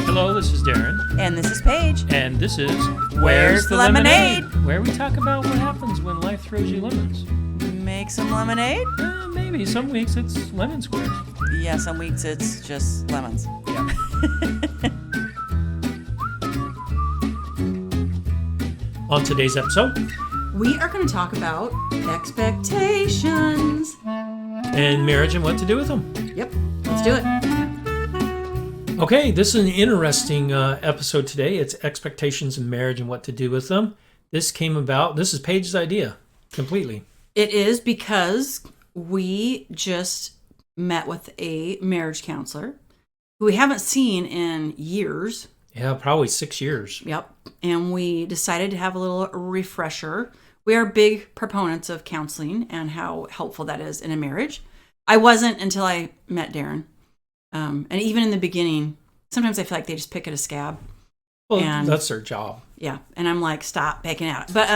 Hello, this is Darren. And this is Paige. And this is Where's the Lemonade? Where we talk about what happens when life throws you lemons. Make some lemonade? Maybe. Some weeks it's lemon squares. Yeah, some weeks it's just lemons. Yeah. On today's episode, we are going to talk about expectations. And marriage and what to do with them. Yep, let's do it. Okay, this is an interesting episode today. It's expectations in marriage and what to do with them. This is Paige's idea, completely. It is because we just met with a marriage counselor who we haven't seen in years. Yeah, probably 6 years. Yep. And we decided to have a little refresher. We are big proponents of counseling and how helpful that is in a marriage. I wasn't until I met Darren. And even in the beginning, sometimes I feel like they just pick at a scab. Well, that's their job. Yeah. And I'm like, stop picking at it. But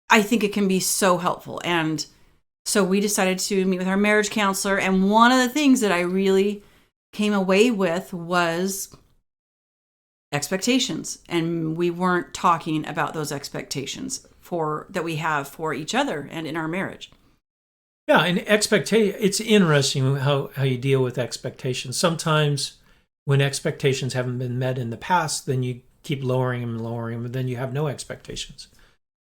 I think it can be so helpful. And so we decided to meet with our marriage counselor. And one of the things that I really came away with was expectations. And we weren't talking about those expectations that we have for each other and in our marriage. Yeah, and it's interesting how you deal with expectations. Sometimes when expectations haven't been met in the past, then you keep lowering them, and then you have no expectations.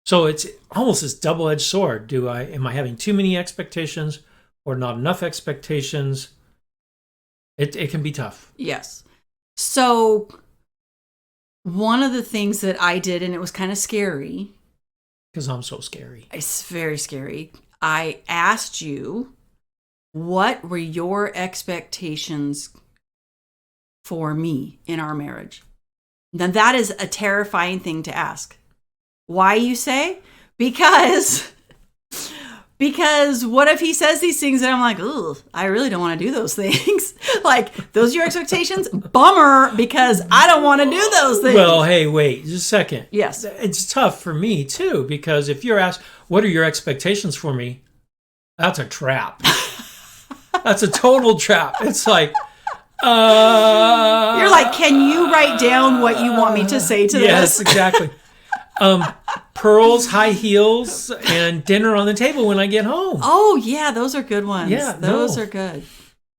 So it's almost this double-edged sword. Am I having too many expectations or not enough expectations? It can be tough. Yes. So one of the things that I did, and it was kind of scary. Because I'm so scary. It's very scary. I asked you, what were your expectations for me in our marriage? Now, that is a terrifying thing to ask. Why, you say? Because what if he says these things and I'm like, ooh, I really don't want to do those things. Like, those are your expectations? Bummer, because I don't want to do those things. Well, hey, wait just a second. Yes. It's tough for me, too, because if you're asked, what are your expectations for me? That's a trap. That's a total trap. It's like, you're like, can you write down what you want me to say to this? Yes, exactly. Pearls, high heels, and dinner on the table when I get home. Oh, yeah, those are good ones. Yeah, those are good.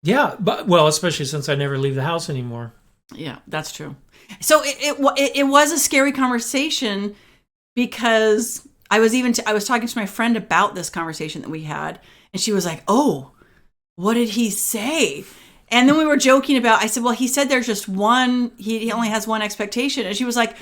Yeah, but especially since I never leave the house anymore. Yeah, that's true. So it was a scary conversation because I was talking to my friend about this conversation that we had, and she was like, "Oh, what did he say?" And then we were joking about. I said, "Well, he said there's just one. He only has one expectation," and she was like,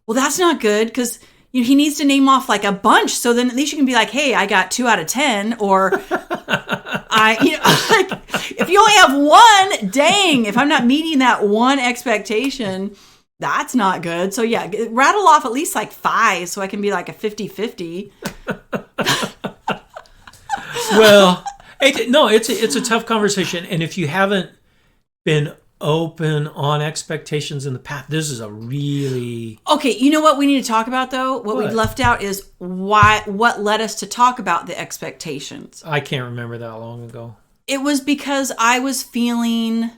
"Well, that's not good because." He needs to name off like a bunch, so then at least you can be like, "Hey, I got 2 out of 10," or like, if you only have one, dang, if I'm not meeting that one expectation, that's not good. So yeah, rattle off at least like 5, so I can be like a 50-50. Well, it's a tough conversation, and if you haven't been open on expectations in the past, this is a really... Okay, you know what we need to talk about, though? What we left out is what led us to talk about the expectations. I can't remember that long ago. It was because I was feeling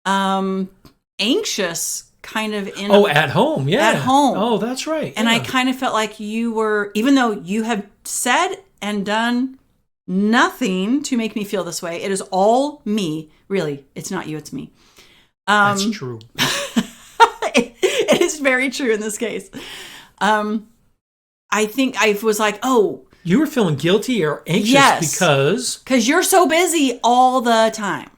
anxious kind of in... Oh, at home, yeah. At home. Oh, that's right. And yeah. I kind of felt like you were, even though you have said and done nothing to make me feel this way, it is all me. Really, it's not you, it's me. That's true. It is very true in this case. I think I was like, oh. You were feeling guilty or anxious because you're so busy all the time.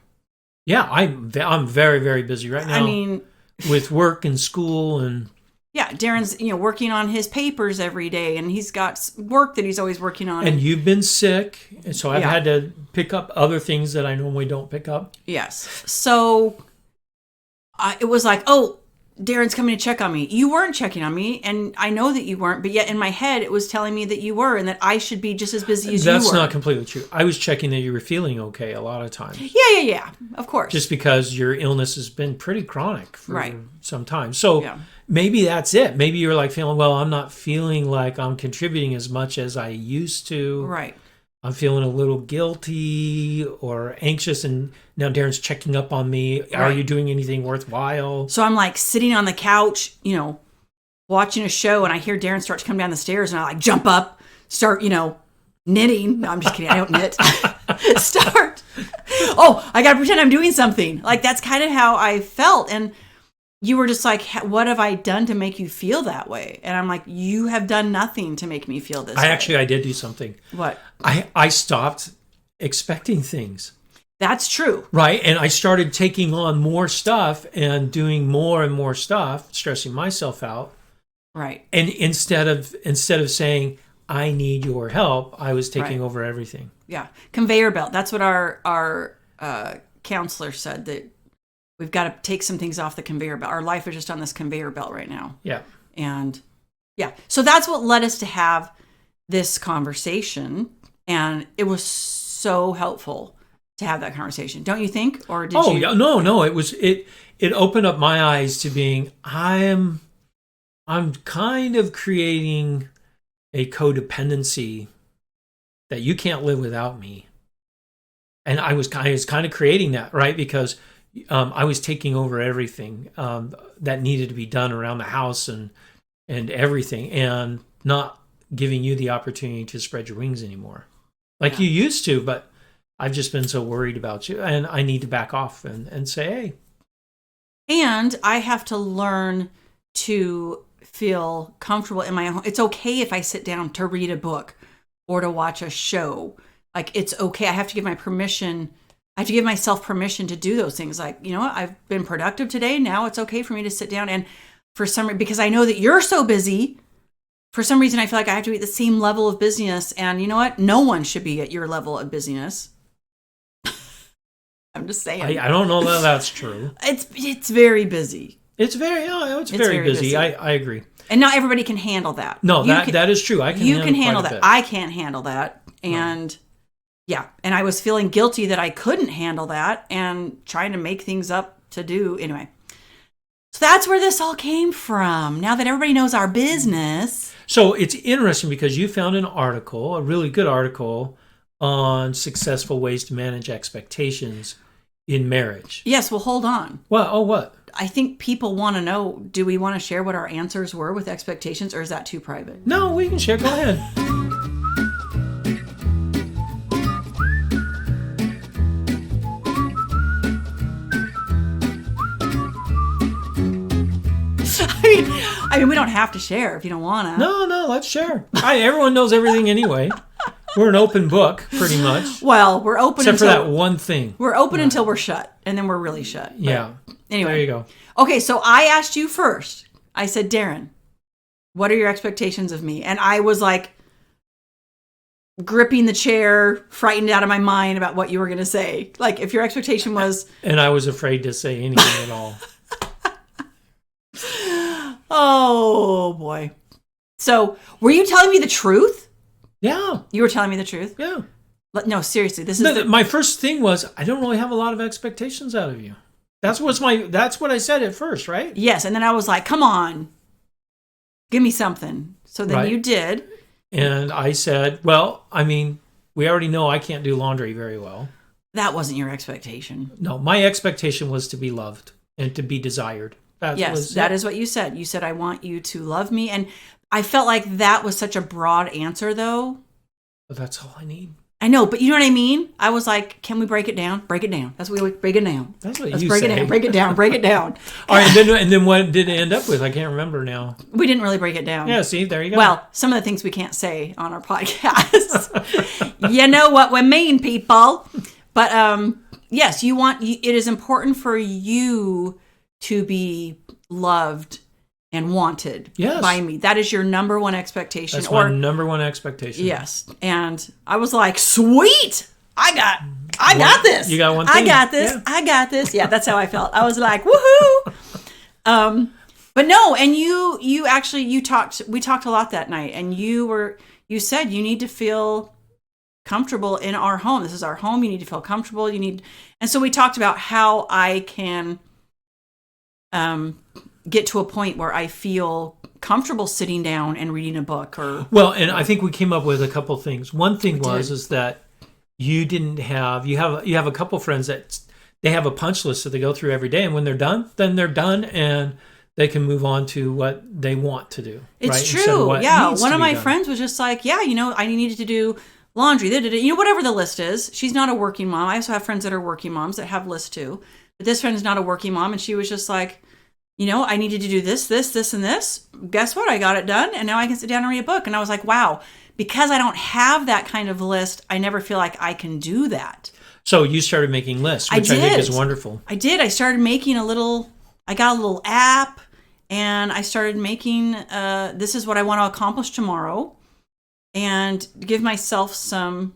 Yeah, I'm very, very busy right now. I mean, with work and school and... Yeah, Darren's working on his papers every day, and he's got work that he's always working on. And you've been sick, and so I've had to pick up other things that I normally don't pick up. Yes. So it was like, oh, Darren's coming to check on me. You weren't checking on me, and I know that you weren't, but yet in my head it was telling me that you were, and that I should be just as busy as you were. That's not completely true. I was checking that you were feeling okay a lot of times. Yeah, of course. Just because your illness has been pretty chronic for some time. So maybe that's it. Maybe you're like feeling, well, I'm not feeling like I'm contributing as much as I used to. Right. I'm feeling a little guilty or anxious, and now Darren's checking up on me. Are Right. you doing anything worthwhile? So I'm like sitting on the couch, watching a show, and I hear Darren start to come down the stairs, and I like jump up, start, knitting. No, I'm just kidding. I don't knit. Start. Oh, I got to pretend I'm doing something. Like, that's kind of how I felt. And you were just like, what have I done to make you feel that way? And I'm like, you have done nothing to make me feel this way. I did do something. What? I stopped expecting things. That's true. Right. And I started taking on more stuff and doing more and more stuff, stressing myself out. Right. And instead of saying, I need your help, I was taking Right. over everything. Yeah. Conveyor belt. That's what our counselor said, that we've got to take some things off the conveyor belt. Our life is just on this conveyor belt right now. Yeah. And yeah. So that's what led us to have this conversation. And it was so helpful to have that conversation. Don't you think? Or did you? Yeah. No. It opened up my eyes to being, I'm kind of creating a codependency that you can't live without me. And I was kind of creating that, right? Because I was taking over everything that needed to be done around the house and everything, and not giving you the opportunity to spread your wings anymore like you used to. But I've just been so worried about you, and I need to back off and say, hey. And I have to learn to feel comfortable in my own home. It's okay if I sit down to read a book or to watch a show. Like, it's okay. I have to give myself permission to do those things. Like, you know what? I've been productive today. Now it's okay for me to sit down. And for some reason, because I know that you're so busy, for some reason, I feel like I have to be at the same level of busyness. And you know what? No one should be at your level of busyness. I'm just saying. I don't know that that's true. It's very busy. It's very busy. I agree. And not everybody can handle that. No, that is true. You can handle quite a that. bit. I can't handle that. And yeah, and I was feeling guilty that I couldn't handle that and trying to make things up to do. Anyway, so that's where this all came from. Now that everybody knows our business. So it's interesting because you found an article, a really good article, on successful ways to manage expectations in marriage. Yes, well, hold on. Well, what? I think people want to know, do we want to share what our answers were with expectations, or is that too private? No, we can share. Go ahead. I mean, we don't have to share if you don't want to. No, let's share. Everyone knows everything anyway. We're an open book, pretty much. Well, we're open except until, for that one thing. We're open until we're shut, and then we're really shut. But yeah. Anyway. There you go. Okay, so I asked you first. I said, Darren, what are your expectations of me? And I was like gripping the chair, frightened out of my mind about what you were going to say. Like, if your expectation was... And I was afraid to say anything at all. Oh, boy. So, were you telling me the truth? Yeah. You were telling me the truth? Yeah. No, seriously, this is... My first thing was, I don't really have a lot of expectations out of you. That's what I said at first, right? Yes, and then I was like, come on, give me something. So then you did. And I said, well, I mean, we already know I can't do laundry very well. That wasn't your expectation. No, my expectation was to be loved and to be desired. That is what you said. You said, I want you to love me. And I felt like that was such a broad answer, though. But that's all I need. I know, but you know what I mean? I was like, can we break it down? Break it down. That's what we break it down. That's what Let's you break say. it down. Break it down. Break it down. All right, and then what did it end up with? I can't remember now. We didn't really break it down. Yeah, see, there you go. Well, some of the things we can't say on our podcast. You know what we mean, people. But yes, it is important for you to be loved and wanted by me. That is your number one expectation. That's my number one expectation. Yes. And I was like, sweet. I got this. You got one thing. I got this. Yeah. I got this. Yeah, that's how I felt. I was like, woohoo. But no, and we talked a lot that night, and you said you need to feel comfortable in our home. This is our home. You need to feel comfortable. And so we talked about how I can get to a point where I feel comfortable sitting down and reading a book or. Well, and I think we came up with a couple things. One thing is that you have a couple friends that they have a punch list that they go through every day, and when they're done, then they're done, and they can move on to what they want to do. It's right? true. Yeah. One of my friends was just like, yeah, I needed to do laundry, whatever the list is. She's not a working mom. I also have friends that are working moms that have lists too. But this friend is not a working mom, and she was just like, I needed to do this, this, this, and this. Guess what? I got it done, and now I can sit down and read a book. And I was like, wow, because I don't have that kind of list, I never feel like I can do that. So you started making lists, which I think is wonderful. I did. I started making I got a little app, and I started making, this is what I want to accomplish tomorrow, and give myself some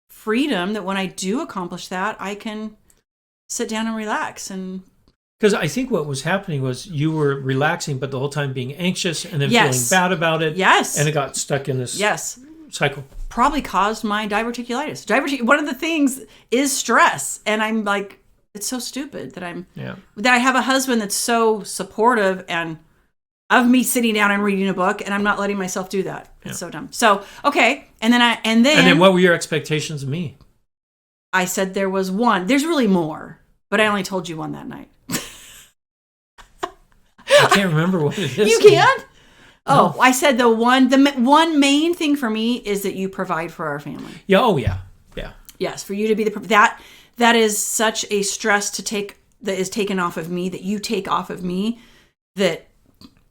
freedom that when I do accomplish that, I can sit down and relax. And because I think what was happening was you were relaxing, but the whole time being anxious and then feeling bad about it. Yes. And it got stuck in this cycle. Probably caused my diverticulitis. One of the things is stress. And I'm like, it's so stupid that that I have a husband that's so supportive and of me sitting down and reading a book, and I'm not letting myself do that. It's so dumb. So, okay. And then what were your expectations of me? I said there was one. There's really more, but I only told you one that night. I can't remember what it is. You can't? Oh, no. I said the one main thing for me is that you provide for our family. Yeah. Oh, yeah. Yeah. Yes, for you to be that is such a stress that is taken off of me, that you take off of me, that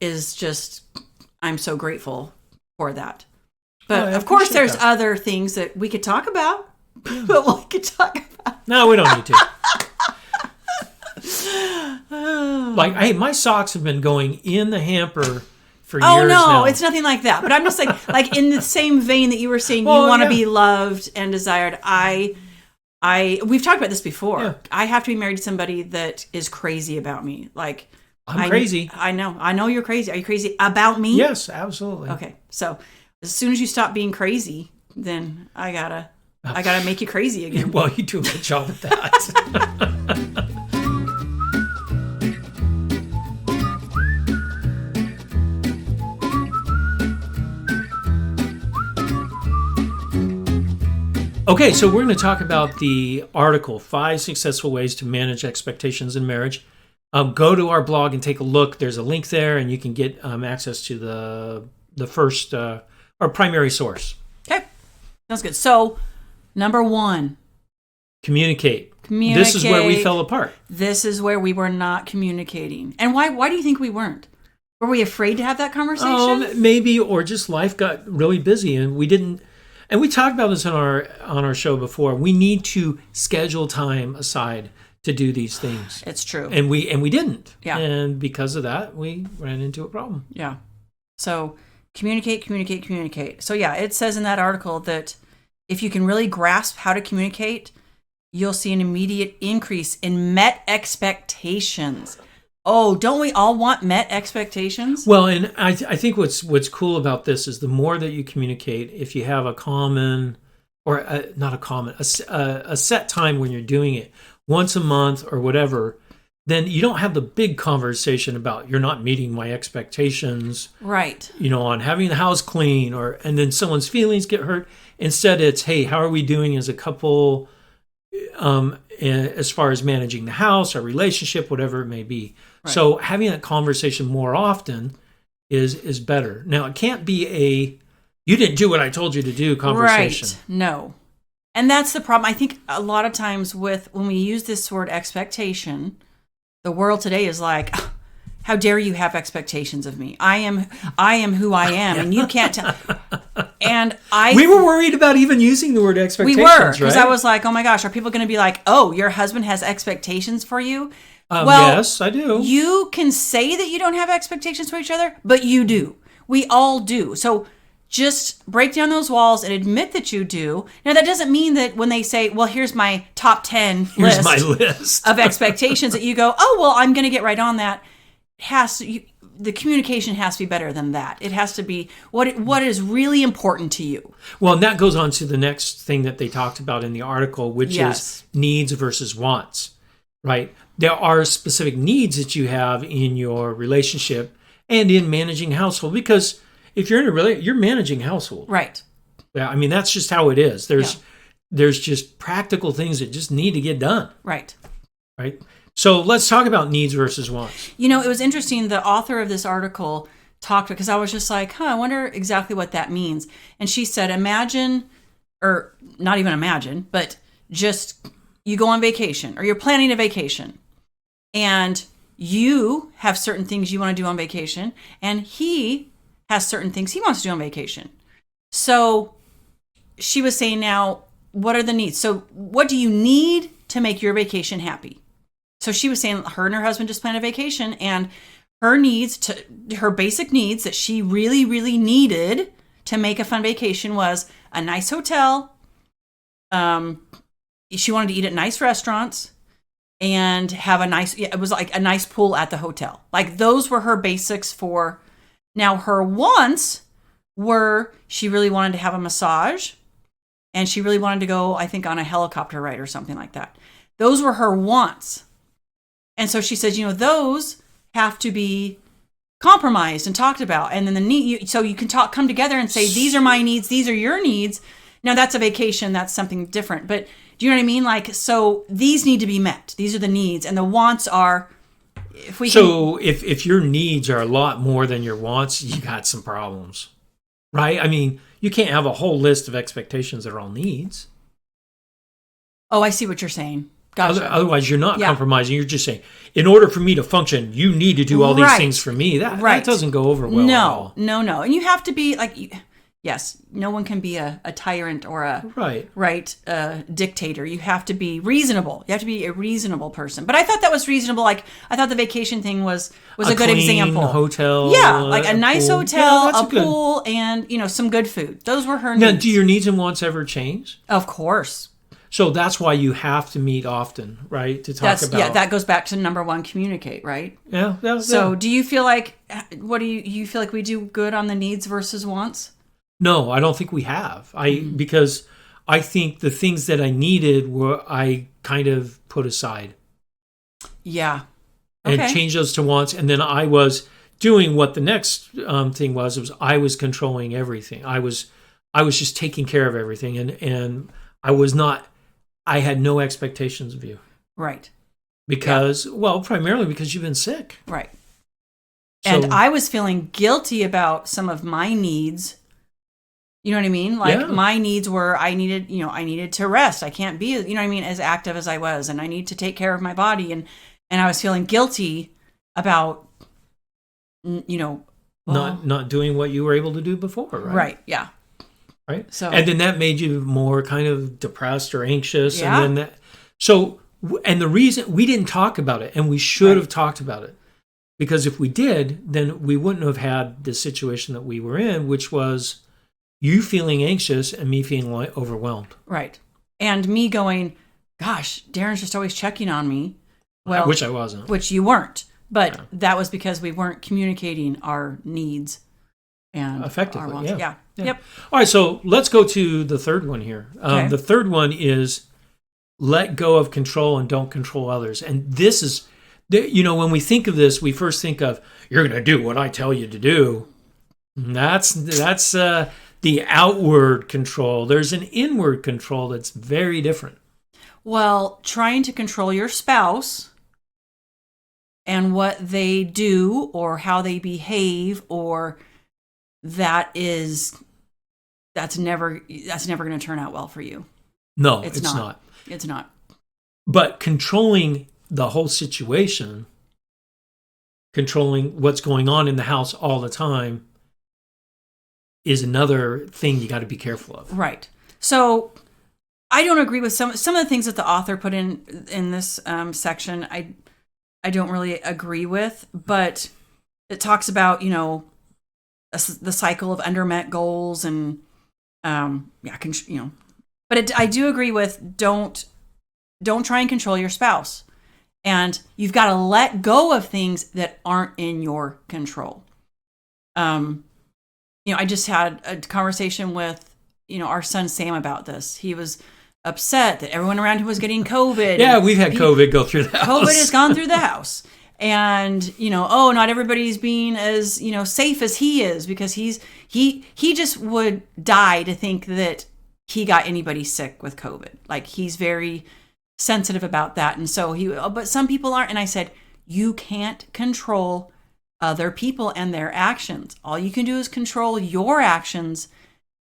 is just, I'm so grateful for that. But of course, there's other things that we could talk about. But we could talk about. No, we don't need to. Like, hey, my socks have been going in the hamper for years now. Oh, no, it's nothing like that. But I'm just like in the same vein that you were saying, you want to be loved and desired. We've talked about this before. Yeah. I have to be married to somebody that is crazy about me. Like, I'm crazy. I know you're crazy. Are you crazy about me? Yes, absolutely. Okay. So as soon as you stop being crazy, then I gotta make you crazy again. Well, you do a good job at that. Okay, so we're going to talk about the article, 5 Successful Ways to Manage Expectations in Marriage. Go to our blog and take a look. There's a link there, and you can get access to the first, our primary source. Okay, sounds good. So, number 1. Communicate. This is where we fell apart. This is where we were not communicating. And why do you think we weren't? Were we afraid to have that conversation? Maybe, or just life got really busy, and we didn't. And we talked about this on our show before. We need to schedule time aside to do these things. It's true. And we didn't. Yeah. And because of that, we ran into a problem. Yeah. So communicate. So yeah, it says in that article that if you can really grasp how to communicate, you'll see an immediate increase in met expectations. Oh, don't we all want met expectations? Well, and I think what's cool about this is the more that you communicate, if you have a common, or a set time when you're doing it, once a month or whatever, then you don't have the big conversation about you're not meeting my expectations. Right. On having the house clean, and then someone's feelings get hurt. Instead, it's, hey, how are we doing as a couple, as far as managing the house, our relationship, whatever it may be. Right. So having that conversation more often is better. Now, it can't be you didn't do what I told you to do conversation. Right. No. And that's the problem. I think a lot of times when we use this word expectation, the world today is like, how dare you have expectations of me? I am who I am, and you can't tell. And we were worried about even using the word expectations. We were, because I was like, oh my gosh, are people going to be like, oh, your husband has expectations for you? Yes, I do. You can say that you don't have expectations for each other, but you do. We all do. So just break down those walls and admit that you do. Now, that doesn't mean that when they say, well, here's my top 10 list of expectations, that you go, oh, well, I'm going to get right on that. The communication has to be better than that. It has to be what is really important to you. Well, and that goes on to the next thing that they talked about in the article, which is needs versus wants. right? There are specific needs that you have in your relationship and in managing household, because if you're in a relationship, you're managing household. Right. Yeah, I mean, that's just how it is. Yeah. There's just practical things that just need to get done, Right. right? So let's talk about needs versus wants. You know, it was interesting. The author of this article talked, because I was just like, I wonder exactly what that means. And she said, imagine, or not even imagine, but just you go on vacation or you're planning a vacation and you have certain things you want to do on vacation and he has certain things he wants to do on vacation. So she was saying, now, what are the needs? So what do you need to make your vacation happy? So she was saying her and her husband just planned a vacation, and her basic needs that she really, really needed to make a fun vacation was a nice hotel. She wanted to eat at nice restaurants and have it was like a nice pool at the hotel. Like those were her basics for. Now her wants were, she really wanted to have a massage and she really wanted to go, I think, on a helicopter ride or something like that. Those were her wants. And so she says, those have to be compromised and talked about. And then the need, so you can come together and say, these are my needs, these are your needs. Now that's a vacation, that's something different. But do you know what I mean? Like, so these need to be met. These are the needs, and the wants are, if your needs are a lot more than your wants, you got some problems, right? I mean, you can't have a whole list of expectations that are all needs. Oh, I see what you're saying. Gotcha. Otherwise, you're not compromising. You're just saying, in order for me to function, you need to do all these things for me. That doesn't go over well at all. No. And you have to be like, yes, no one can be a tyrant or a dictator. You have to be reasonable. You have to be a reasonable person. But I thought that was reasonable. Like, I thought the vacation thing was a good example. Hotel. Yeah, like a nice pool. hotel, a pool, and some good food. Those were her needs. Now, do your needs and wants ever change? Of course. So that's why you have to meet often, right? To talk about. Yeah, that goes back to number one, communicate, right? Yeah. So do you feel like, you feel like we do good on the needs versus wants? No, I don't think we have. Because I think the things that I needed I kind of put aside. Yeah. Okay. And changed those to wants. And then I was doing what the next thing was I was controlling everything. I was just taking care of everything. And I had no expectations of you. Right. Because, primarily because you've been sick. Right. So, and I was feeling guilty about some of my needs. You know what I mean? Like my needs were, I needed to rest. I can't be, as active as I was, and I need to take care of my body. And I was feeling guilty about, not doing what you were able to do before, right? Right. Yeah. Right. So, and then that made you more kind of depressed or anxious. Yeah. And then and the reason we didn't talk about it, and we should have talked about it, because if we did, then we wouldn't have had the situation that we were in, which was you feeling anxious and me feeling overwhelmed. Right. And me going, gosh, Darren's just always checking on me. Well, which I wasn't. Which you weren't. But that was because we weren't communicating our needs and effectively. Our wants. Yeah. Yep. All right. So let's go to the third one here. Okay. The third one is let go of control and don't control others. And this is, when we think of this, we first think of, you're going to do what I tell you to do. And that's the outward control. There's an inward control that's very different. Well, trying to control your spouse and what they do or how they behave, or that's never going to turn out well for you. No, it's not. It's not. But controlling the whole situation, controlling what's going on in the house all the time, is another thing you got to be careful of. Right. So I don't agree with some of the things that the author put in this section. I don't really agree with, but it talks about, the cycle of undermet goals and, but I do agree with don't try and control your spouse, and you've got to let go of things that aren't in your control. I just had a conversation with, our son Sam about this. He was upset that everyone around him was getting COVID. Yeah, we've had COVID go through the house. COVID has gone through the house. And, not everybody's being as, safe as he is, because he just would die to think that he got anybody sick with COVID. Like, he's very sensitive about that. And so but some people aren't. And I said, you can't control other people and their actions. All you can do is control your actions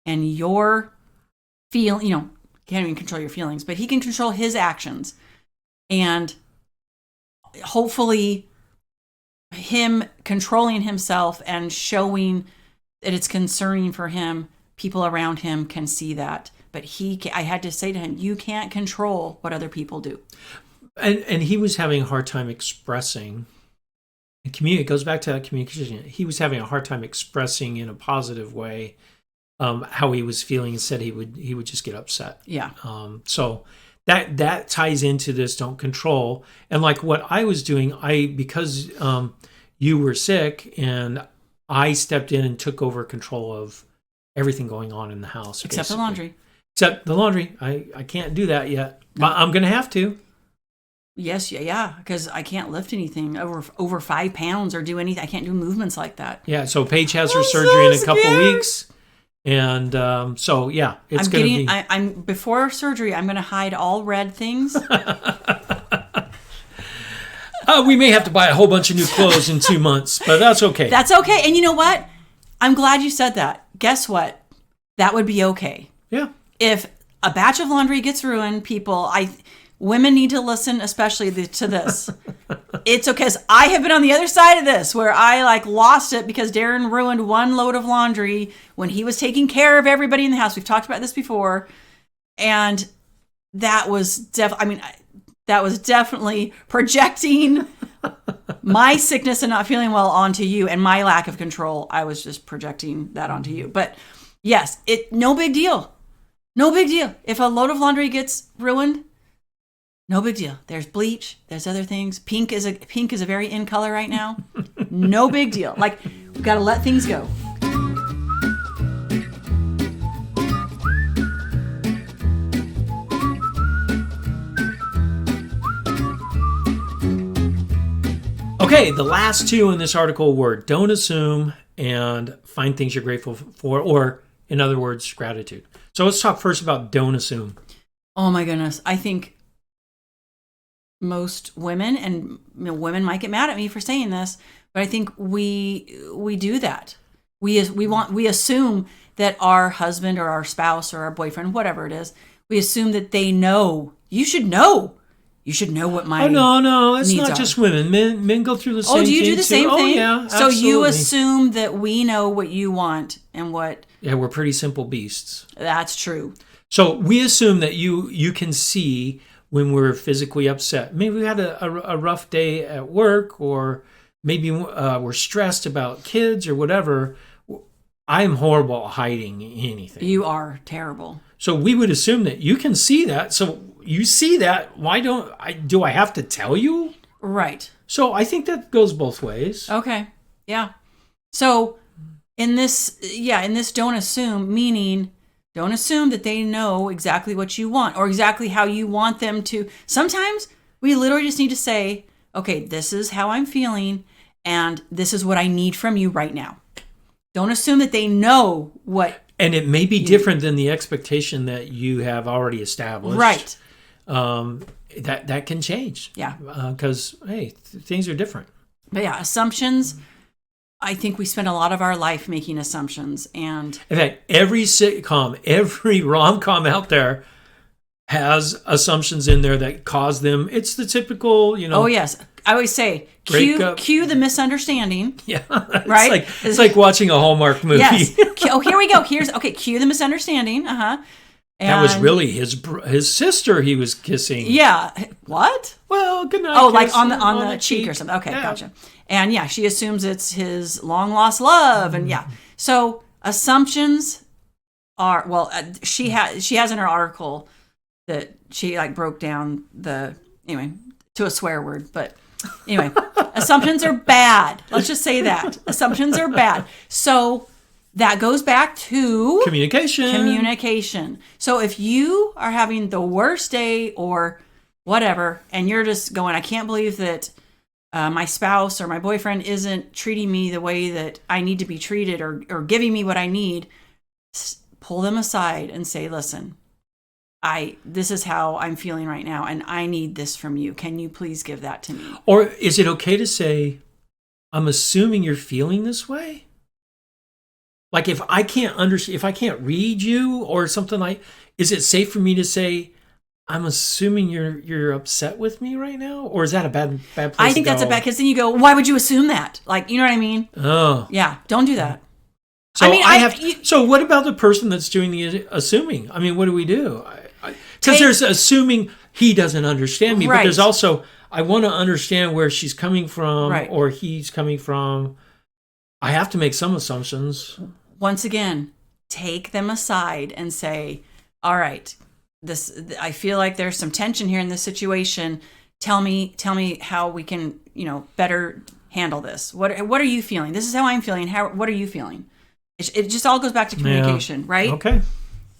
and your can't even control your feelings, but he can control his actions. And hopefully him controlling himself and showing that it's concerning for him, people around him can see that. But I had to say to him, you can't control what other people do. And he was having a hard time expressing. It goes back to that communication. He was having a hard time expressing in a positive way how he was feeling. Instead, he would just get upset. Yeah. So that ties into this don't control. And like what I was doing, because you were sick, and I stepped in and took over control of everything going on in the house. Except basically. the laundry. Except the laundry. I can't do that yet. No. But I'm going to have to. Yes, yeah, because I can't lift anything over 5 pounds or do anything. I can't do movements like that. Yeah, so Paige has her surgery in a couple weeks. And so, yeah, it's going to be... I'm before surgery, I'm going to hide all red things. We may have to buy a whole bunch of new clothes in 2 months, but that's okay. That's okay. And you know what? I'm glad you said that. Guess what? That would be okay. Yeah. If a batch of laundry gets ruined, women need to listen, especially to this. It's okay. 'Cause I have been on the other side of this, where I lost it because Darren ruined one load of laundry when he was taking care of everybody in the house. We've talked about this before. And that was definitely projecting my sickness and not feeling well onto you, and my lack of control. I was just projecting that onto you. But yes, no big deal. No big deal. If a load of laundry gets ruined, no big deal. There's bleach. There's other things. Pink is a very in color right now. No big deal. We've got to let things go. Okay, the last two in this article were don't assume and find things you're grateful for, or in other words, gratitude. So let's talk first about don't assume. Oh my goodness. I think most women, and women might get mad at me for saying this, but I think we do that. We assume that our husband or our spouse or our boyfriend, whatever it is, we assume that they know. You should know. You should know what my no, it's needs not are. just women. Men go through the same thing. Oh, do you do the same thing? Oh, yeah, so absolutely. you assume that we know what you want and what... Yeah, we're pretty simple beasts. That's true. So we assume that you can see when we're physically upset. Maybe we had a rough day at work, or maybe we're stressed about kids or whatever. I'm horrible at hiding anything. You are terrible. So we would assume that you can see that. So you see that. Why do I have to tell you? Right. So I think that goes both ways. Okay. Yeah. So in this don't assume, meaning don't assume that they know exactly what you want or exactly how you want them to. Sometimes we literally just need to say, okay, this is how I'm feeling and this is what I need from you right now. Don't assume that they know what. And it may be different than the expectation that you have already established. Right. That can change. Yeah. Because, things are different. But yeah, assumptions. I think we spend a lot of our life making assumptions. And in fact, every sitcom, every rom-com out there has assumptions in there that cause them. It's the typical, Oh, yes. I always say, cue the misunderstanding. Yeah. Right? It's like watching a Hallmark movie. Yes. Oh, here we go. Cue the misunderstanding. Uh-huh. And that was really his sister he was kissing. Yeah. What? Well, good night. Oh, like on the cheek or something. Okay, yeah. Gotcha. And yeah, she assumes it's his long lost love, and yeah. So assumptions are she has in her article that she broke down to a swear word, but anyway, assumptions are bad. Let's just say that assumptions are bad. So that goes back to Communication. So if you are having the worst day or whatever, and you're just going, I can't believe that my spouse or my boyfriend isn't treating me the way that I need to be treated or giving me what I need, pull them aside and say, listen, this is how I'm feeling right now, and I need this from you. Can you please give that to me? Or is it okay to say, I'm assuming you're feeling this way? Like if I can't read you or something like, is it safe for me to say, I'm assuming you're upset with me right now? Or is that a bad place I think to that's go? a bad, because then you go, why would you assume that? Like, you know what I mean? Oh. Yeah, don't do that. So so what about the person that's doing the assuming? I mean, what do we do? Because there's assuming he doesn't understand me, but there's also, I want to understand where she's coming from or he's coming from. I have to make some assumptions. Once again, take them aside and say, all right, I feel like there's some tension here in this situation. Tell me how we can, better handle this. What are you feeling? This is how I'm feeling. What are you feeling? It just all goes back to communication, right? Okay.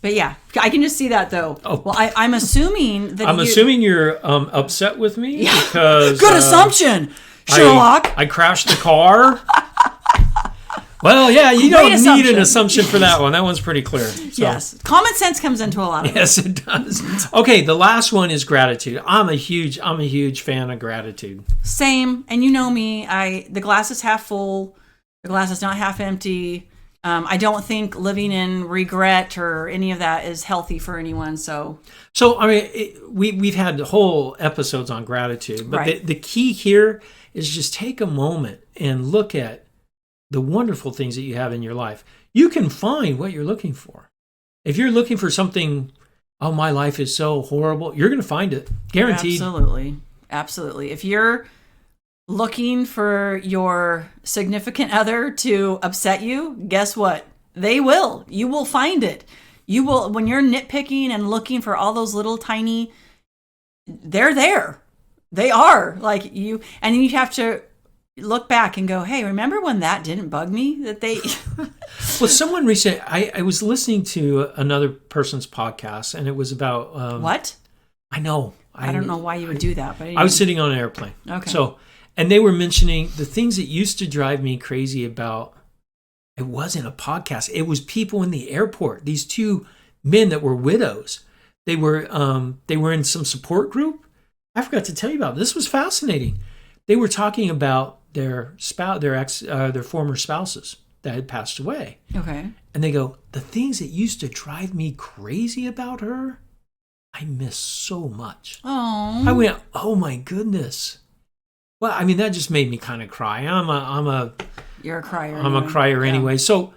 But yeah, I can just see that though. Oh. Well, I'm assuming that assuming you're upset with me because good assumption, Sherlock. I crashed the car. Well, yeah, you don't need an assumption for that one. That one's pretty clear. So. Yes, common sense comes into a lot of Yes, it does. Okay, the last one is gratitude. I'm a huge fan of gratitude. Same, and you know me. The glass is half full. The glass is not half empty. I don't think living in regret or any of that is healthy for anyone. So I mean, we've had whole episodes on gratitude, but the key here is just take a moment and look at the wonderful things that you have in your life. You can find what you're looking for. If you're looking for something, oh, my life is so horrible, you're going to find it. Guaranteed. Absolutely. If you're looking for your significant other to upset you, guess what? They will. You will find it. You will, when you're nitpicking and looking for all those little tiny, they're there. They are. Like you, and you have to look back and go, hey, remember when that didn't bug me? Well, someone recently, I was listening to another person's podcast, and it was about what? I know. I don't know why you would do that, but I was sitting on an airplane. Okay. And they were mentioning the things that used to drive me crazy about. It wasn't a podcast. It was people in the airport. These two men that were widows. They were in some support group. I forgot to tell you about it. This was fascinating. They were talking about their former spouses that had passed away. Okay. And they go, the things that used to drive me crazy about her, I miss so much. Oh. I went, oh my goodness. Well, I mean, that just made me kind of cry. You're a crier. I'm a crier anyway. So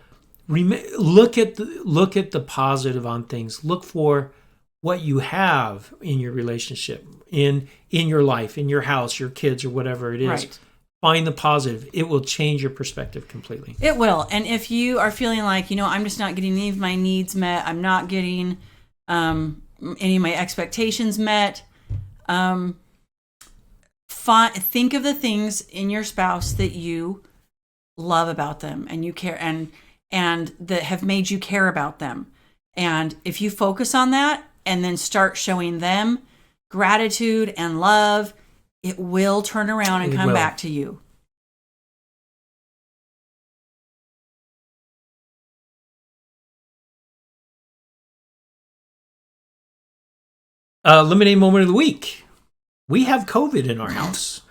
look at the positive on things. Look for what you have in your relationship, in your life, in your house, your kids, or whatever it is. Right. Find the positive. It will change your perspective completely. It will. And if you are feeling like, I'm just not getting any of my needs met, I'm not getting any of my expectations met, think of the things in your spouse that you love about them and you care and that have made you care about them. And if you focus on that and then start showing them gratitude and love, it will turn around and come back to you. Lemonade moment of the week. We have COVID in our house.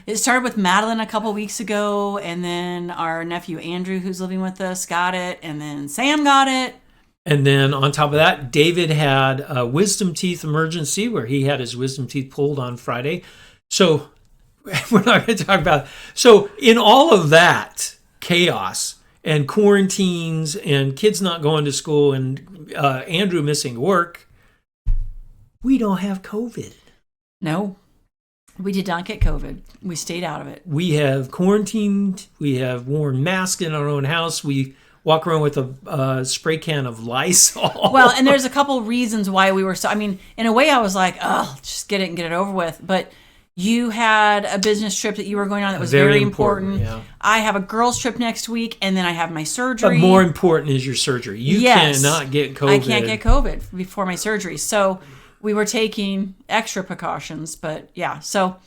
It started with Madeline a couple weeks ago, and then our nephew Andrew, who's living with us, got it, and then Sam got it. And then on top of that, David had a wisdom teeth emergency where he had his wisdom teeth pulled on Friday. So we're not going to talk about it. So in all of that chaos and quarantines and kids not going to school and Andrew missing work, we don't have COVID. No, we did not get COVID. We stayed out of it. We have quarantined. We have worn masks in our own house. We walk around with a spray can of Lysol. Well, and there's a couple reasons why we were in a way I was like, oh, just get it and get it over with. But You had a business trip that you were going on that was very important. Yeah. I have a girls' trip next week, and then I have my surgery. But more important is your surgery. You cannot get COVID. I can't get COVID before my surgery. So we were taking extra precautions. But yeah, so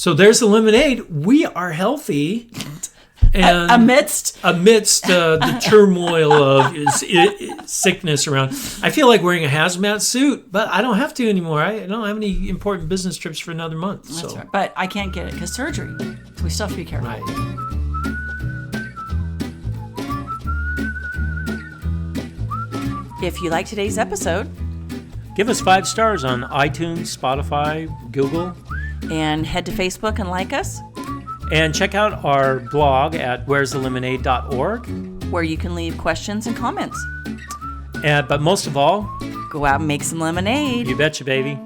there's the lemonade. We are healthy. And amidst the turmoil of sickness around, I feel like wearing a hazmat suit, but I don't have to anymore. I don't have any important business trips for another month. That's right. But I can't get it because surgery. So we still have to be careful. Right. If you like today's episode, give us 5 stars on iTunes, Spotify, Google. And head to Facebook and like us. And check out our blog at where'sthelemonade.org, where you can leave questions and comments. But most of all, go out and make some lemonade. You betcha, baby.